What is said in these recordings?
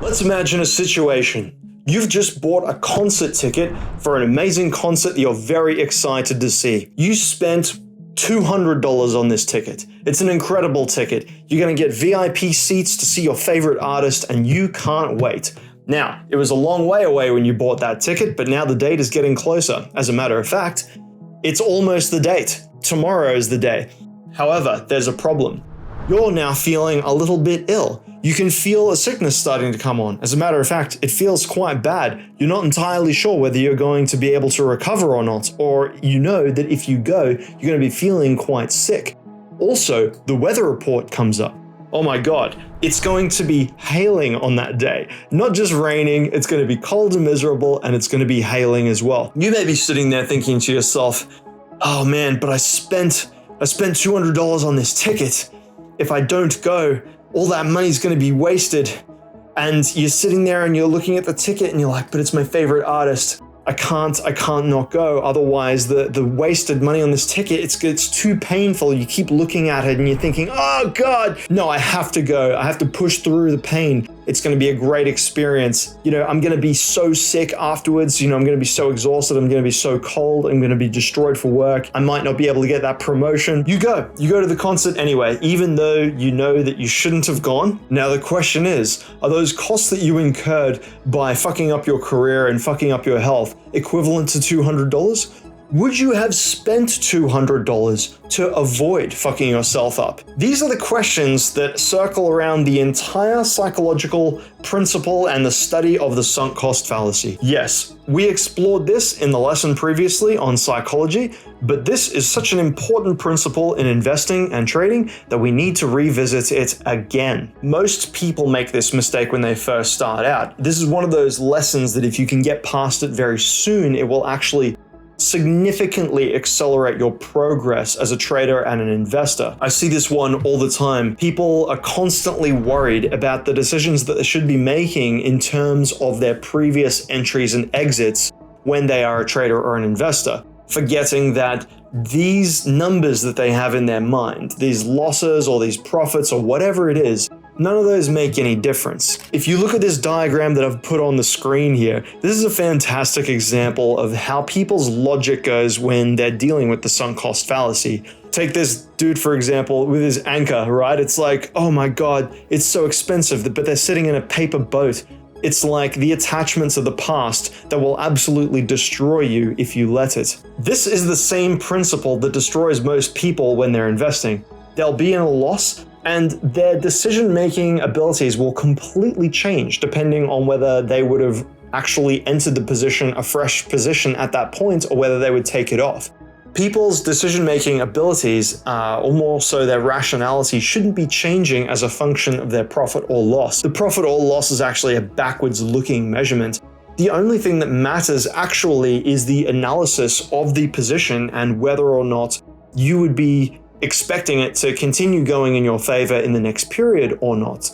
Let's imagine a situation. You've just bought a concert ticket for an amazing concert that you're very excited to see. You spent $200 on this ticket. It's an incredible ticket. You're going to get VIP seats to see your favorite artist and you can't wait. Now, it was a long way away when you bought that ticket, but now the date is getting closer. As a matter of fact, it's almost the date. Tomorrow is the day. However, there's a problem. You're now feeling a little bit ill. You can feel a sickness starting to come on. As a matter of fact, it feels quite bad. You're not entirely sure whether you're going to be able to recover or not, or you know that if you go, you're going to be feeling quite sick. Also, the weather report comes up. Oh my God, it's going to be hailing on that day. Not just raining, it's going to be cold and miserable, and it's going to be hailing as well. You may be sitting there thinking to yourself, oh man, but I spent $200 on this ticket. If I don't go, all that money's going to be wasted. And you're sitting there and you're looking at the ticket and you're like, but it's my favorite artist. I can't not go. Otherwise, the wasted money on this ticket, it's too painful. You keep looking at it and you're thinking, oh God, no, I have to go. I have to push through the pain. It's going to be a great experience. I'm going to be so sick afterwards. I'm going to be so exhausted. I'm going to be so cold. I'm going to be destroyed for work. I might not be able to get that promotion. You go to the concert anyway, even though you know that you shouldn't have gone. Now, the question is, are those costs that you incurred by fucking up your career and fucking up your health equivalent to $200? Would you have spent $200 to avoid fucking yourself up? These are the questions that circle around the entire psychological principle and the study of the sunk cost fallacy. Yes, we explored this in the lesson previously on psychology, but this is such an important principle in investing and trading that we need to revisit it again. Most people make this mistake when they first start out. This is one of those lessons that if you can get past it very soon, it will actually significantly accelerate your progress as a trader and an investor. I see this one all the time. People are constantly worried about the decisions that they should be making in terms of their previous entries and exits when they are a trader or an investor, forgetting that these numbers that they have in their mind, these losses or these profits or whatever it is, none of those make any difference. If you look at this diagram that I've put on the screen here, this is a fantastic example of how people's logic goes when they're dealing with the sunk cost fallacy. Take this dude, for example, with his anchor, right? It's like, oh my God, it's so expensive, but they're sitting in a paper boat. It's like the attachments of the past that will absolutely destroy you if you let it. This is the same principle that destroys most people when they're investing. They'll be in a loss, and their decision-making abilities will completely change depending on whether they would have actually entered the position, a fresh position at that point, or whether they would take it off. People's decision-making abilities, or more so their rationality, shouldn't be changing as a function of their profit or loss. The profit or loss is actually a backwards-looking measurement. The only thing that matters actually is the analysis of the position and whether or not you would be expecting it to continue going in your favor in the next period or not.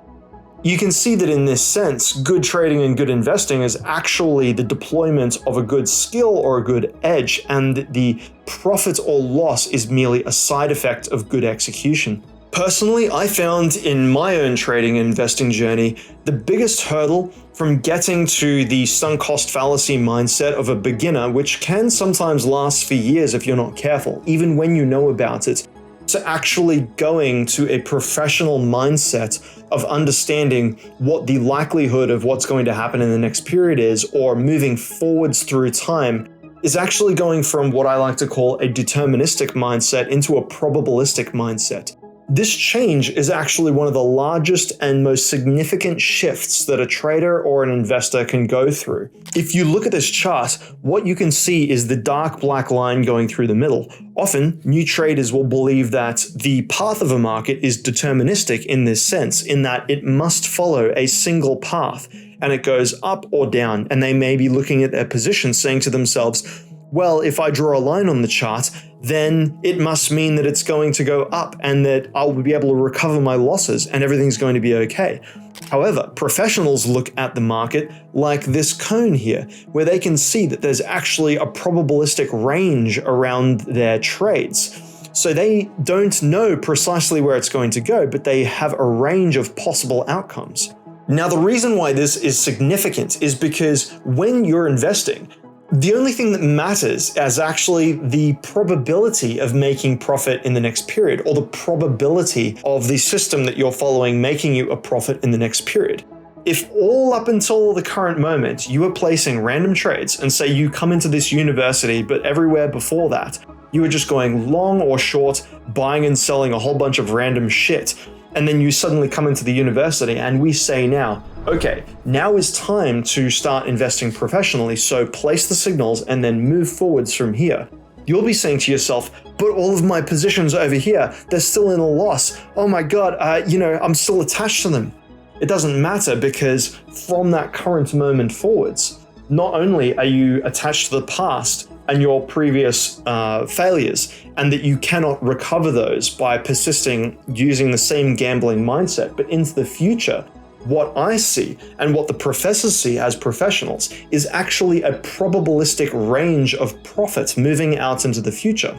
You can see that in this sense, good trading and good investing is actually the deployment of a good skill or a good edge, and the profit or loss is merely a side effect of good execution. Personally, I found in my own trading and investing journey, the biggest hurdle from getting to the sunk cost fallacy mindset of a beginner, which can sometimes last for years if you're not careful, even when you know about it, to actually going to a professional mindset of understanding what the likelihood of what's going to happen in the next period is, or moving forwards through time, is actually going from what I like to call a deterministic mindset into a probabilistic mindset. This change is actually one of the largest and most significant shifts that a trader or an investor can go through. If you look at this chart, what you can see is the dark black line going through the middle. Often, new traders will believe that the path of a market is deterministic in this sense, in that it must follow a single path, and it goes up or down, and they may be looking at their position saying to themselves, well, if I draw a line on the chart, then it must mean that it's going to go up and that I'll be able to recover my losses and everything's going to be okay. However, professionals look at the market like this cone here, where they can see that there's actually a probabilistic range around their trades. So they don't know precisely where it's going to go, but they have a range of possible outcomes. Now, the reason why this is significant is because when you're investing, the only thing that matters is actually the probability of making profit in the next period, or the probability of the system that you're following making you a profit in the next period. If all up until the current moment you were placing random trades, and say you come into this university, but everywhere before that, you were just going long or short, buying and selling a whole bunch of random shit, and then you suddenly come into the university and we say now, okay, now is time to start investing professionally, so place the signals and then move forwards from here. You'll be saying to yourself, but all of my positions over here, they're still in a loss. Oh my God, I'm still attached to them. It doesn't matter, because from that current moment forwards, not only are you attached to the past and your previous failures, and that you cannot recover those by persisting using the same gambling mindset, but into the future, what I see and what the professors see as professionals is actually a probabilistic range of profit moving out into the future.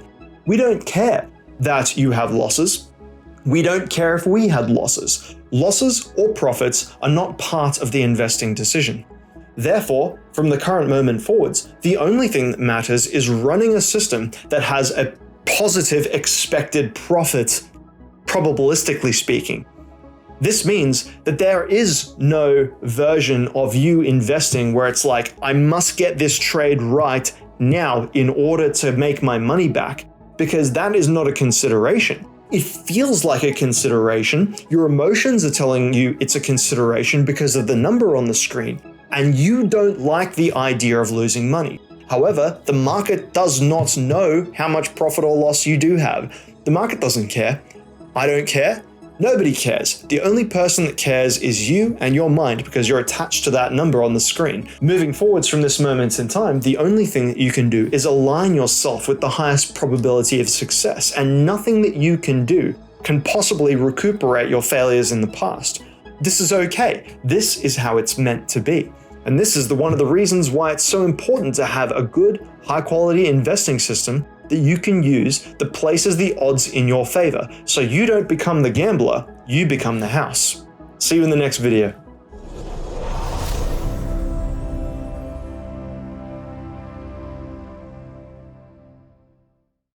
We don't care that you have losses. We don't care if we had losses. Losses or profits are not part of the investing decision. Therefore, from the current moment forwards, the only thing that matters is running a system that has a positive expected profit, probabilistically speaking. This means that there is no version of you investing where it's like, I must get this trade right now in order to make my money back, because that is not a consideration. It feels like a consideration. Your emotions are telling you it's a consideration because of the number on the screen, and you don't like the idea of losing money. However, the market does not know how much profit or loss you do have. The market doesn't care. I don't care. Nobody cares. The only person that cares is you and your mind, because you're attached to that number on the screen. Moving forwards from this moment in time, the only thing that you can do is align yourself with the highest probability of success, and nothing that you can do can possibly recuperate your failures in the past. This is okay. This is how it's meant to be. And this is one of the reasons why it's so important to have a good, high-quality investing system that you can use that places the odds in your favor, so you don't become the gambler, you become the house. See you in the next video.